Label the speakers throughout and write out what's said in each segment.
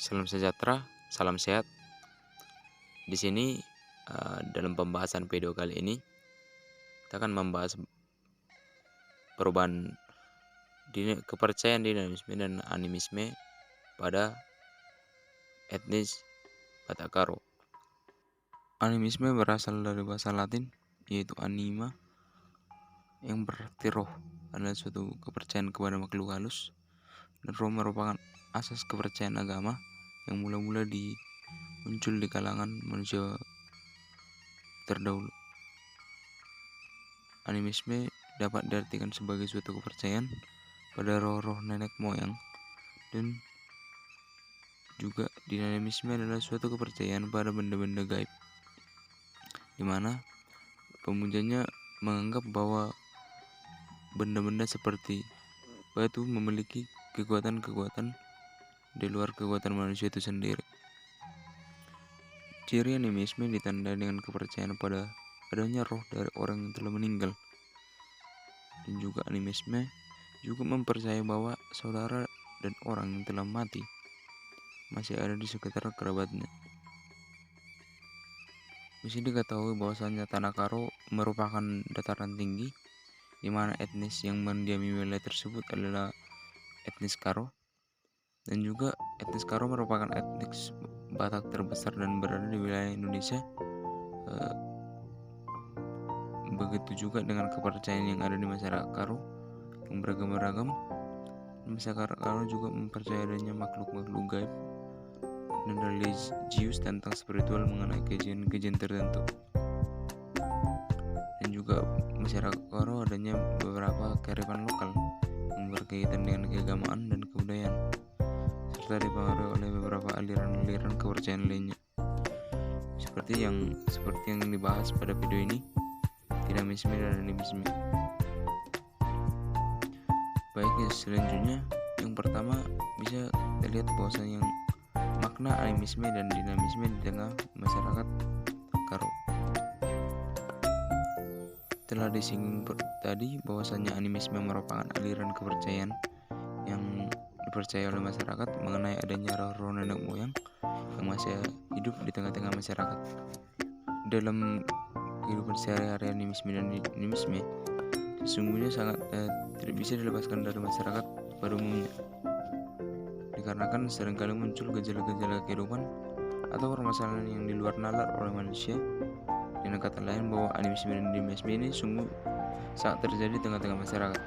Speaker 1: Salam sejahtera, salam sehat. Di sini dalam pembahasan video kali ini kita akan membahas perubahan kepercayaan dinamisme dan animisme pada etnis Batak Karo. Animisme berasal dari bahasa Latin yaitu anima yang berarti roh, adalah suatu kepercayaan kepada makhluk halus, dan roh merupakan asas kepercayaan agama yang mula-mula muncul di kalangan manusia terdahulu. Animisme dapat diartikan sebagai suatu kepercayaan pada roh-roh nenek moyang, dan juga dinamisme adalah suatu kepercayaan pada benda-benda gaib, di mana pemujanya menganggap bahwa benda-benda seperti batu memiliki kekuatan-kekuatan di luar kekuatan manusia itu sendiri. Ciri animisme ditandai dengan kepercayaan pada adanya roh dari orang yang telah meninggal, dan juga animisme juga mempercayai bahwa saudara dan orang yang telah mati masih ada di sekitar kerabatnya. Bisa diketahui bahwasanya Tanah Karo merupakan dataran tinggi, di mana etnis yang mendiami wilayah tersebut adalah etnis Karo, dan juga etnis Karo merupakan etnis Batak terbesar dan berada di wilayah Indonesia. Begitu juga dengan kepercayaan yang ada di masyarakat Karo yang beragam-ragam. Masyarakat Karo juga mempercayai adanya makhluk-makhluk gaib dan religius tentang spiritual mengenai kejadian-kejadian tertentu. Dan juga masyarakat Karo adanya beberapa kearifan lokal yang berkaitan dengan keagamaan dan kebudayaan, serta dipengaruhi oleh beberapa aliran-aliran kepercayaan lainnya. Seperti yang dibahas pada video ini, dinamisme dan animisme. Baik, selanjutnya yang pertama bisa kita lihat bahwasanya makna animisme dan dinamisme di tengah masyarakat Karo. Telah disinggung tadi bahwasanya animisme merupakan aliran kepercayaan yang dipercaya oleh masyarakat mengenai adanya roh-roh nenek moyang yang masih hidup di tengah-tengah masyarakat. Dalam kehidupan sehari-hari, animisme dan dinamisme sesungguhnya sangat tidak bisa dilepaskan dari masyarakat pada umumnya, dikarenakan seringkali muncul gejala-gejala kehidupan atau permasalahan yang di luar nalar oleh manusia. Dengan kata lain, bahwa animisme dan dinamisme ini sungguh sangat terjadi di tengah-tengah masyarakat,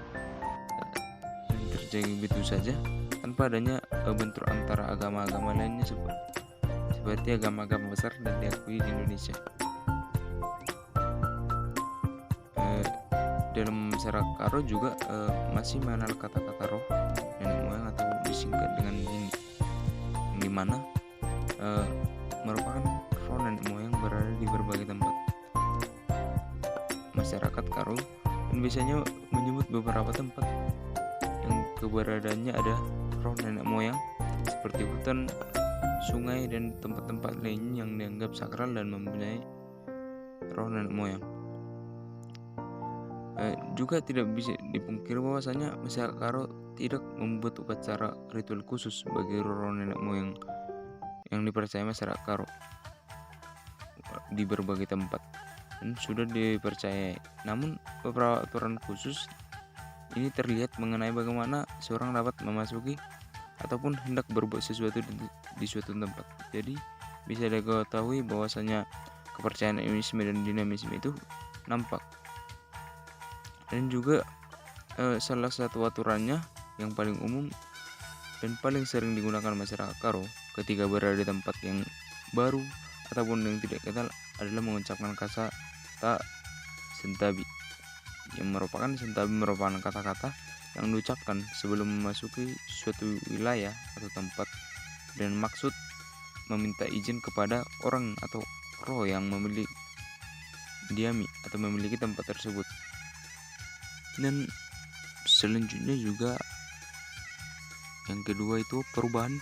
Speaker 1: dan terjadi begitu saja tanpa adanya bentrok antara agama-agama lainnya seperti agama-agama besar dan diakui di Indonesia. Dalam masyarakat Karo juga masih mengenal kata-kata roh nenek moyang atau disingkat dengan ini, yang dimana merupakan roh nenek moyang berada di berbagai tempat masyarakat Karo, dan biasanya menyebut beberapa tempat yang keberadaannya ada roh nenek moyang seperti hutan, sungai, dan tempat-tempat lainnya yang dianggap sakral dan mempunyai roh nenek moyang. Juga tidak bisa dipungkiri bahwasanya masyarakat Karo tidak membuat upacara ritual khusus bagi roh nenek moyang yang dipercaya masyarakat Karo di berbagai tempat dan sudah dipercayai. Namun beberapa aturan khusus ini terlihat mengenai bagaimana seorang dapat memasuki ataupun hendak berbuat sesuatu di suatu tempat. Jadi bisa diketahui bahwasanya kepercayaan animisme dan dinamisme itu nampak. Dan juga salah satu aturannya yang paling umum dan paling sering digunakan masyarakat Karo ketika berada di tempat yang baru ataupun yang tidak kenal adalah mengucapkan kata sentabi, yang merupakan kata-kata yang diucapkan sebelum memasuki suatu wilayah atau tempat, dan maksud meminta izin kepada orang atau roh yang memiliki tempat tersebut. Dan selanjutnya juga yang kedua itu perubahan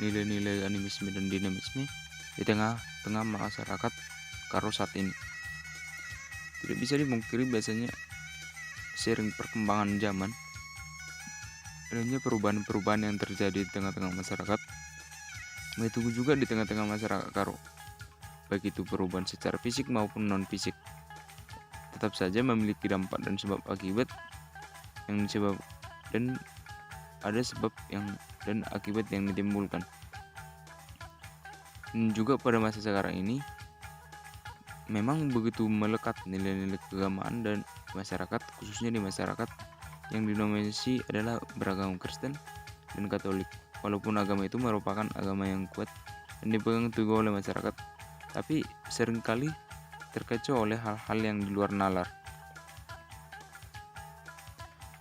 Speaker 1: nilai-nilai animisme dan dinamisme di tengah-tengah masyarakat Karo saat ini. Tidak bisa dipungkiri biasanya sering perkembangan zaman, adanya perubahan-perubahan yang terjadi di tengah-tengah masyarakat Begitu juga di tengah-tengah masyarakat Karo, baik itu perubahan secara fisik maupun non fisik, tetap saja memiliki dampak dan sebab akibat yang disebab dan ada sebab yang dan akibat yang ditimbulkan. Dan juga pada masa sekarang ini memang begitu melekat nilai-nilai keagamaan dan masyarakat, khususnya di masyarakat yang dinominasi adalah beragama Kristen dan Katolik. Walaupun agama itu merupakan agama yang kuat dan dipegang teguh oleh masyarakat, tapi seringkali terkecoh oleh hal-hal yang di luar nalar.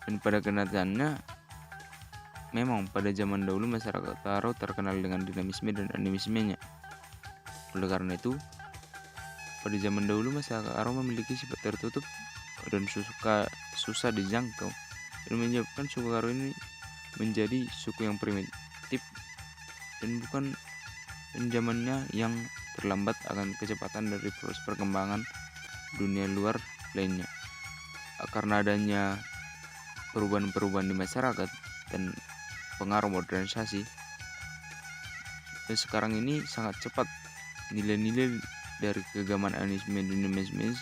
Speaker 1: Dan pada kenyataannya, memang pada zaman dahulu masyarakat Karo terkenal dengan dinamisme dan animismenya. Oleh karena itu, pada zaman dahulu masyarakat Karo memiliki sifat tertutup dan susah dijangkau, dan menyebabkan suku Karo ini menjadi suku yang primitif dan bukan zamannya yang terlambat akan kecepatan dari proses perkembangan dunia luar lainnya. Karena adanya perubahan-perubahan di masyarakat dan pengaruh modernisasi, dan sekarang ini sangat cepat nilai-nilai dari keagamaan animisme dan dinamisme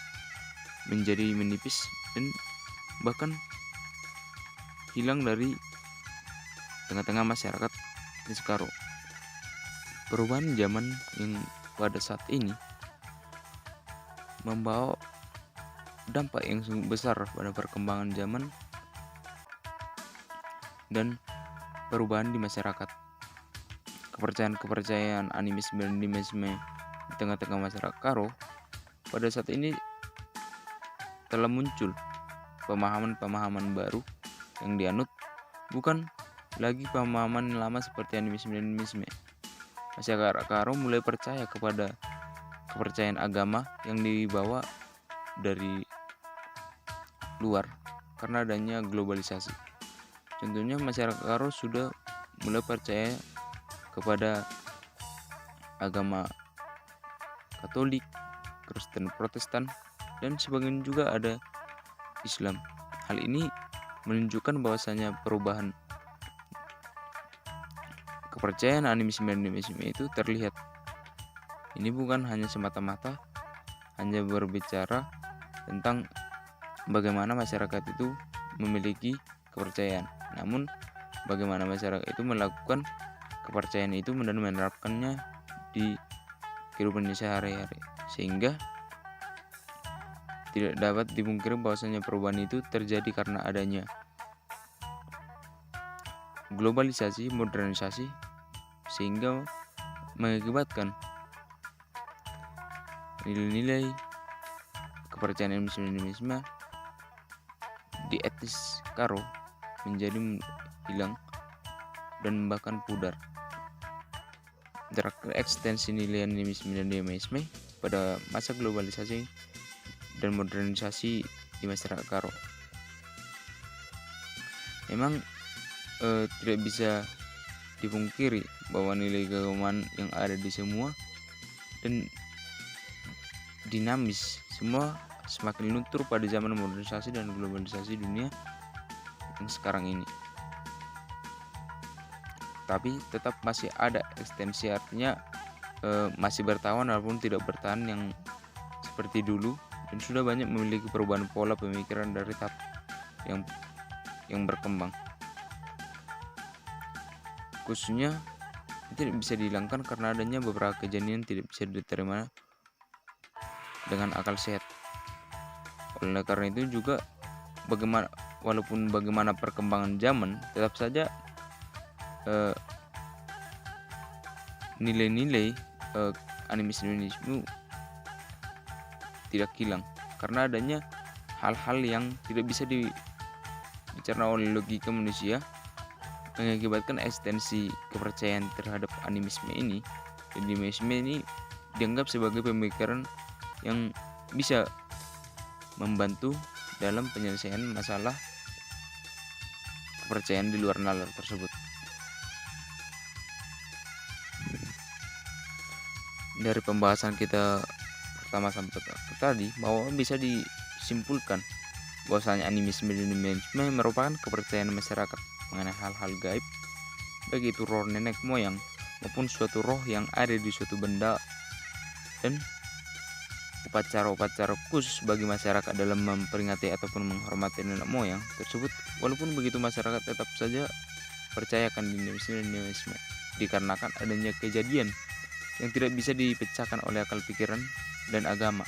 Speaker 1: menjadi menipis dan bahkan hilang dari tengah-tengah masyarakat di sekarang. Perubahan zaman yang pada saat ini membawa dampak yang sangat besar pada perkembangan zaman dan perubahan di masyarakat. Kepercayaan animisme dan dinamisme di tengah-tengah masyarakat Karo pada saat ini telah muncul pemahaman-pemahaman baru yang dianut, bukan lagi pemahaman lama seperti animisme dan dinamisme. Masyarakat Karo mulai percaya kepada kepercayaan agama yang dibawa dari luar karena adanya globalisasi. Contohnya masyarakat Karo sudah mulai percaya kepada agama Katolik, Kristen Protestan, dan sebagian juga ada Islam. Hal ini menunjukkan bahwasanya perubahan kepercayaan animisme dan dinamisme itu terlihat. Ini bukan hanya semata-mata hanya berbicara tentang bagaimana masyarakat itu memiliki kepercayaan, namun bagaimana masyarakat itu melakukan kepercayaan itu dan menerapkannya di kehidupannya sehari-hari, sehingga tidak dapat dipungkiri bahwasanya perubahan itu terjadi karena adanya globalisasi, modernisasi, sehingga mengakibatkan nilai-nilai kepercayaan animisme di etnis Karo menjadi hilang dan bahkan pudar. Terakhir, ekstensi nilai animisme dan dinamisme pada masa globalisasi dan modernisasi di masyarakat Karo. Memang tidak bisa dipungkiri bahwa nilai keagamaan yang ada di semua dan dinamis semua semakin luntur pada zaman modernisasi dan globalisasi dunia yang sekarang ini. Tapi tetap masih ada ekstensi, artinya masih bertahan walaupun tidak bertahan yang seperti dulu, dan sudah banyak memiliki perubahan pola pemikiran dari tahap yang berkembang. Khususnya tidak bisa dihilangkan karena adanya beberapa kejadian tidak bisa diterima dengan akal sehat. Oleh karena itu juga walaupun bagaimana perkembangan zaman, tetap saja nilai-nilai animisme tidak hilang karena adanya hal-hal yang tidak bisa dicerna oleh logika manusia, mengakibatkan ekstensi kepercayaan terhadap animisme ini. Animisme ini dianggap sebagai pemikiran yang bisa membantu dalam penyelesaian masalah kepercayaan di luar nalar tersebut. Dari pembahasan kita pertama sampai tadi, bahwa bisa disimpulkan bahwasanya animisme dan dinamisme merupakan kepercayaan masyarakat mengenai hal-hal gaib, baik itu roh nenek moyang maupun suatu roh yang ada di suatu benda, dan upacara-upacara khusus bagi masyarakat dalam memperingati ataupun menghormati nenek moyang tersebut. Walaupun begitu, masyarakat tetap saja percayakan dinamisme dikarenakan adanya kejadian yang tidak bisa dipecahkan oleh akal pikiran dan agama.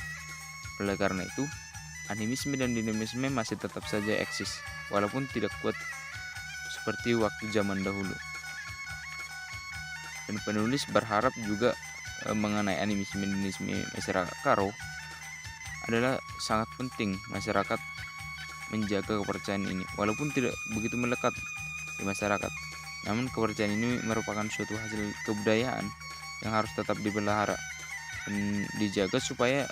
Speaker 1: Oleh karena itu, animisme dan dinamisme masih tetap saja eksis, walaupun tidak kuat seperti waktu zaman dahulu. Dan penulis berharap juga mengenai animisme dan dinamisme masyarakat Karo adalah sangat penting masyarakat menjaga kepercayaan ini, walaupun tidak begitu melekat di masyarakat. Namun kepercayaan ini merupakan suatu hasil kebudayaan yang harus tetap dipelihara dan dijaga supaya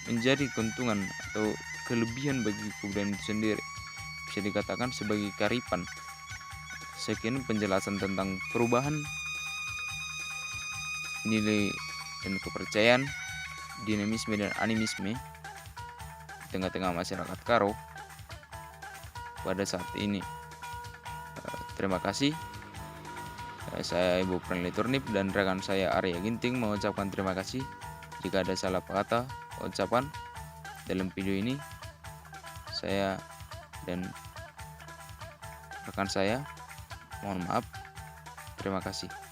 Speaker 1: menjadi keuntungan atau kelebihan bagi kebudayaan itu sendiri. Bisa dikatakan sebagai kearifan. Sekian penjelasan tentang perubahan nilai dan kepercayaan, dinamisme dan animisme di tengah-tengah masyarakat Karo pada saat ini. Terima kasih. Saya Ibu Pranli Turnip dan rekan saya Arya Ginting mengucapkan terima kasih. Jika ada salah kata ucapan dalam video ini, saya dan rekan saya mohon maaf. Terima kasih.